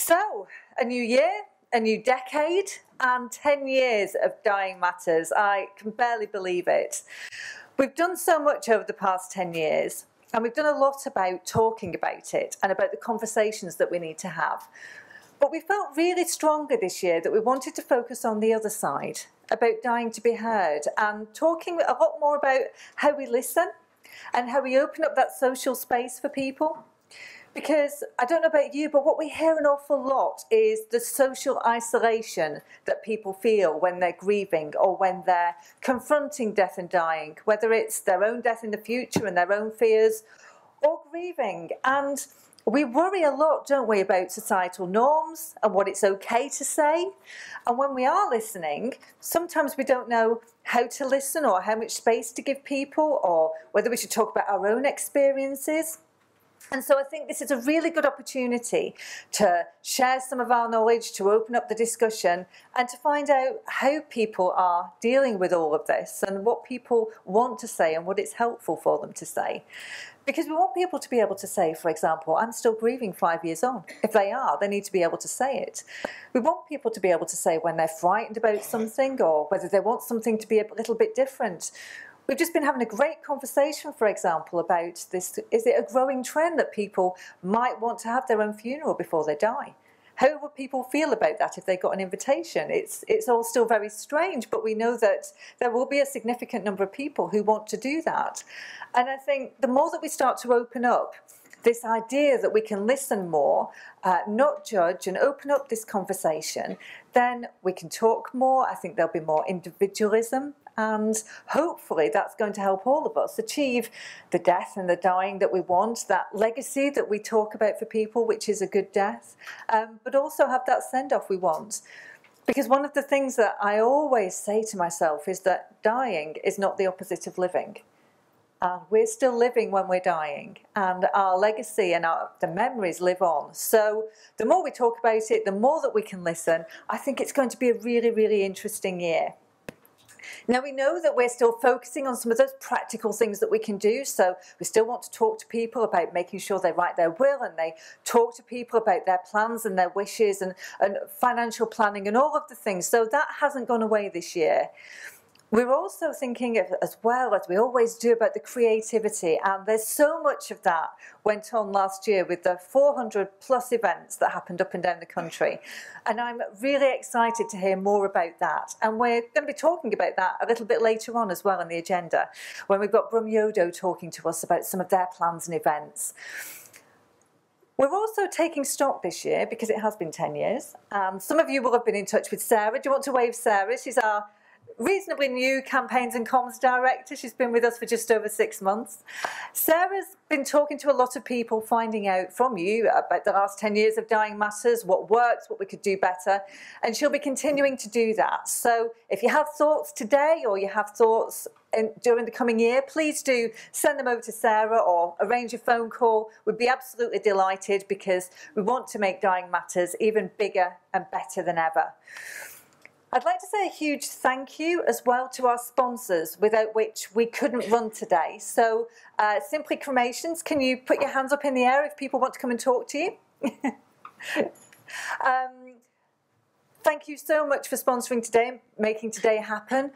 So, a new year, a new decade, and 10 years of Dying Matters. I can barely believe it. We've done so much over the past 10 years, and we've done a lot about talking about it and about the conversations that we need to have. But we felt really stronger this year that we wanted to focus on the other side, about dying to be heard, and talking a lot more about how we listen and how we open up that social space for people. Because I don't know about you, but what we hear an awful lot is the social isolation that people feel when they're grieving or when they're confronting death and dying, whether it's their own death in the future and their own fears or grieving. And we worry a lot, don't we, about societal norms and what it's okay to say. And when we are listening, sometimes we don't know how to listen or how much space to give people or whether we should talk about our own experiences. And so I think this is a really good opportunity to share some of our knowledge, to open up the discussion and to find out how people are dealing with all of this and what people want to say and what it's helpful for them to say. Because we want people to be able to say, for example, I'm still grieving 5 years on. If they are, they need to be able to say it. We want people to be able to say when they're frightened about something or whether they want something to be a little bit different. We've just been having a great conversation, for example, about this. Is it a growing trend that people might want to have their own funeral before they die? How would people feel about that if they got an invitation? It's all still very strange, but we know that there will be a significant number of people who want to do that. And I think the more that we start to open up this idea that we can listen more, not judge, and open up this conversation, then we can talk more. I think there'll be more individualism. And hopefully that's going to help all of us achieve the death and the dying that we want, that legacy that we talk about for people, which is a good death, but also have that send-off we want. Because one of the things that I always say to myself is that dying is not the opposite of living. We're still living when we're dying, and our legacy and the memories live on. So the more we talk about it, the more that we can listen, I think it's going to be a really, really interesting year. Now, we know that we're still focusing on some of those practical things that we can do. So we still want to talk to people about making sure they write their will and they talk to people about their plans and their wishes and financial planning and all of the things. So that hasn't gone away this year. We're also thinking as well, as we always do, about the creativity, and there's so much of that went on last year with the 400 plus events that happened up and down the country, and I'm really excited to hear more about that, and we're going to be talking about that a little bit later on as well in the agenda, when we've got Brum Yodo talking to us about some of their plans and events. We're also taking stock this year because it has been 10 years. Some of you will have been in touch with Sarah. Do you want to wave Sarah? She's our reasonably new campaigns and comms director. She's been with us for just over 6 months. Sarah's been talking to a lot of people, finding out from you about the last 10 years of Dying Matters, what works, what we could do better, and she'll be continuing to do that. So if you have thoughts today or you have thoughts during the coming year, please do send them over to Sarah or arrange a phone call. We'd be absolutely delighted because we want to make Dying Matters even bigger and better than ever. I'd like to say a huge thank you as well to our sponsors, without which we couldn't run today. So Simply Cremations, can you put your hands up in the air if people want to come and talk to you? Thank you so much for sponsoring today and making today happen.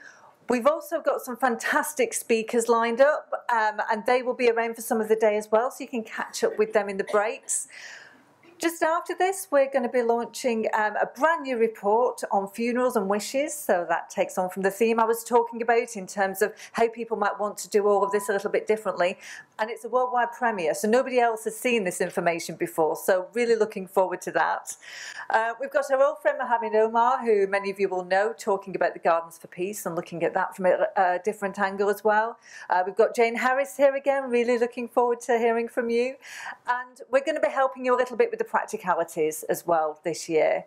We've also got some fantastic speakers lined up, and they will be around for some of the day as well, so you can catch up with them in the breaks. Just after this, we're going to be launching a brand new report on funerals and wishes. So that takes on from the theme I was talking about in terms of how people might want to do all of this a little bit differently. And it's a worldwide premiere, so nobody else has seen this information before. So really looking forward to that. We've got our old friend Mohammed Omar, who many of you will know, talking about the Gardens for Peace and looking at that from a different angle as well. We've got Jane Harris here again, really looking forward to hearing from you. And we're going to be helping you a little bit with the practicalities as well this year.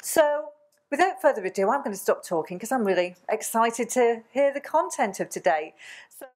So without further ado, I'm going to stop talking because I'm really excited to hear the content of today. So